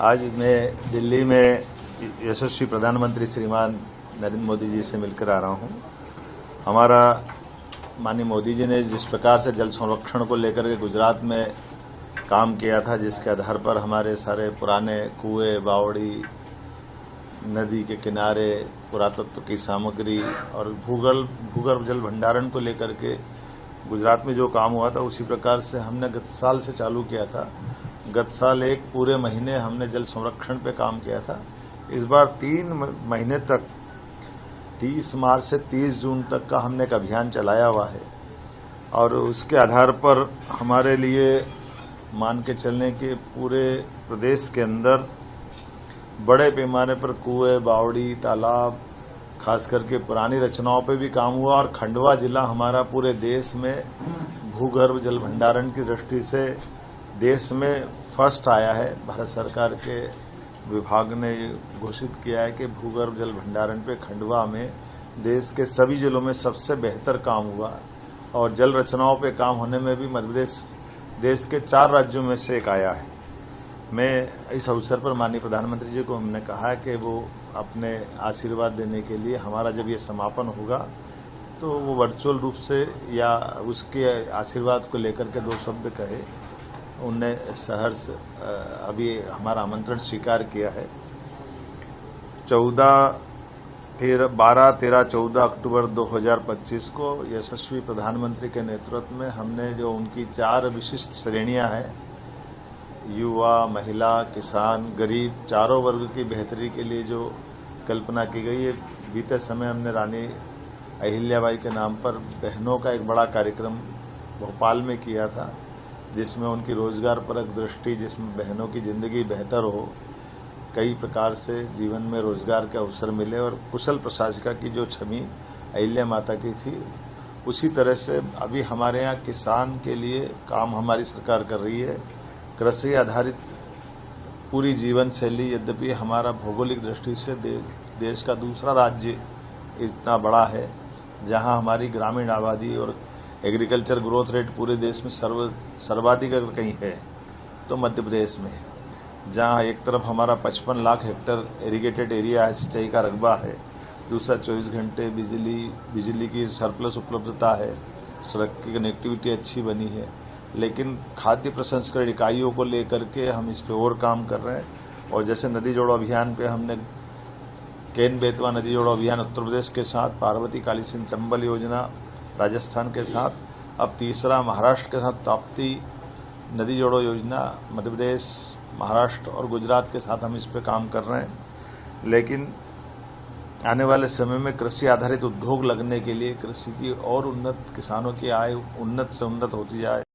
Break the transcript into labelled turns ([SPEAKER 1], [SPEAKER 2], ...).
[SPEAKER 1] आज मैं दिल्ली में यशस्वी प्रधानमंत्री श्रीमान नरेंद्र मोदी जी से मिलकर आ रहा हूं। हमारा माननीय मोदी जी ने जिस प्रकार से जल संरक्षण को लेकर के गुजरात में काम किया था, जिसके आधार पर हमारे सारे पुराने कुएं, बावड़ी, नदी के किनारे, पुरातत्व की सामग्री और भूगर्भ जल भंडारण को लेकर के गुजरात में जो काम हुआ था, उसी प्रकार से हमने गत साल से चालू किया था। गत साल एक पूरे महीने हमने जल संरक्षण पे काम किया था। इस बार 3 महीने तक 30 मार्च से 30 जून तक का हमने एक अभियान चलाया हुआ है और उसके आधार पर हमारे लिए मान के चलने के पूरे प्रदेश के अंदर बड़े पैमाने पर कुएं, बावड़ी, तालाब, खास करके पुरानी रचनाओं पे भी काम हुआ और खंडवा जिला हमारा पूरे देश में भूगर्भ जल भंडारण की दृष्टि से देश में फर्स्ट आया है। भारत सरकार के विभाग ने घोषित किया है कि भूगर्भ जल भंडारण पे खंडवा में देश के सभी जिलों में सबसे बेहतर काम हुआ और जल रचनाओं पे काम होने में भी मध्य प्रदेश देश के 4 राज्यों में से एक आया है। मैं इस अवसर पर माननीय प्रधानमंत्री जी को हमने कहा कि वो अपने आशीर्वाद देने के लिए हमारा जब ये समापन होगा तो वो वर्चुअल रूप से या उसके आशीर्वाद को लेकर के 2 शब्द कहे। उनने सहर्ष अभी हमारा आमंत्रण स्वीकार किया है। 12, 13, 14 अक्टूबर 2025 को यशस्वी प्रधानमंत्री के नेतृत्व में हमने जो उनकी 4 विशिष्ट श्रेणियां हैं, युवा, महिला, किसान, गरीब, चारों वर्ग की बेहतरी के लिए जो कल्पना की गई है। बीते समय हमने रानी अहिल्याबाई के नाम पर बहनों का एक बड़ा कार्यक्रम भोपाल में किया था, जिसमें उनकी रोजगार परक दृष्टि, जिसमें बहनों की ज़िंदगी बेहतर हो, कई प्रकार से जीवन में रोजगार के अवसर मिले और कुशल प्रशासिका की जो छवि अहिल्या माता की थी, उसी तरह से अभी हमारे यहाँ किसान के लिए काम हमारी सरकार कर रही है। कृषि आधारित पूरी जीवन शैली, यद्यपि हमारा भौगोलिक दृष्टि से देश का दूसरा राज्य इतना बड़ा है, जहां हमारी ग्रामीण आबादी और एग्रीकल्चर ग्रोथ रेट पूरे देश में सर्वाधिक अगर कहीं है तो मध्य प्रदेश में है, जहां एक तरफ हमारा 55 लाख हेक्टेयर इरिगेटेड एरिया है, सिंचाई का रकबा है, दूसरा 24 घंटे बिजली की सरप्लस उपलब्धता है, सड़क की कनेक्टिविटी अच्छी बनी है। लेकिन खाद्य प्रसंस्करण इकाइयों को लेकर के हम इस पे और काम कर रहे हैं। और जैसे नदी जोड़ो अभियान पे हमने केन बेतवा नदी जोड़ो अभियान उत्तर प्रदेश के साथ, पार्वती काली सिंह चंबल योजना राजस्थान के साथ, अब तीसरा महाराष्ट्र के साथ ताप्ती नदी जोड़ो योजना मध्य प्रदेश, महाराष्ट्र और गुजरात के साथ हम इस पे काम कर रहे हैं। लेकिन आने वाले समय में कृषि आधारित उद्योग लगने के लिए कृषि की और उन्नत, किसानों की आय उन्नत से उन्नत होती जाए।